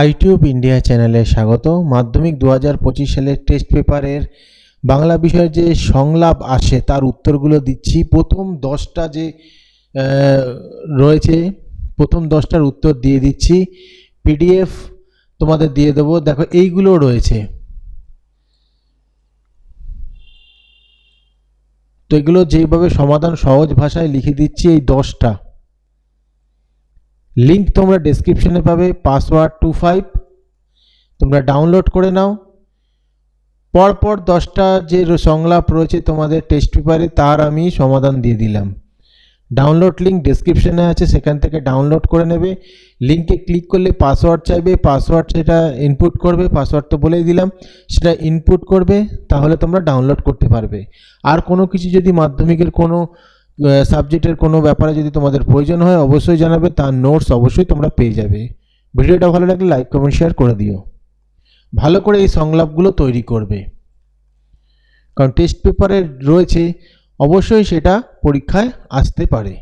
আইটিউব India চ্যানেলে স্বাগত। মাধ্যমিক 2025 সালের টেস্ট পেপারের বাংলা বিষয়ের যে সংলাপ আসে তার উত্তরগুলো দিচ্ছি। প্রথম 10টা যে রয়েছে, প্রথম 10টার উত্তর দিয়ে দিচ্ছি। পিডিএফ তোমাদের দিয়ে দেবো। দেখো এইগুলো রয়েছে, তো এগুলো যেইভাবে সমাধান সহজ ভাষায় লিখে দিচ্ছি, এই 10টা লিঙ্ক তোমরা ডেসক্রিপশনে পাবে। পাসওয়ার্ড 25 তোমরা ডাউনলোড করে নাও। পরপর 10টা যে সংলাপ রয়েছে তোমাদের টেস্ট পেপারে তার আমি সমাধান দিয়ে দিলাম। ডাউনলোড লিঙ্ক ডেসক্রিপশনে আছে, সেখান থেকে ডাউনলোড করে নেবে। লিঙ্কে ক্লিক করলে পাসওয়ার্ড চাইবে, পাসওয়ার্ড সেটা ইনপুট করবে। পাসওয়ার্ড তো বলেই দিলাম, সেটা ইনপুট করবে, তাহলে তোমরা ডাউনলোড করতে পারবে। আর কোনো কিছু যদি মাধ্যমিকের কোনো সাবজেক্টের কোনো ব্যাপারে যদি তোমাদের প্রয়োজন হয় অবশ্যই জানাবে, তার নোটস অবশ্যই তোমরা পেয়ে যাবে। ভিডিওটা ভালো লাগলে লাইক কমেন্ট শেয়ার করে দিও। ভালো করে এই সংলাপগুলো তৈরি করবে, কারণ টেস্ট পেপারে রয়েছে, অবশ্যই সেটা পরীক্ষায় আসতে পারে।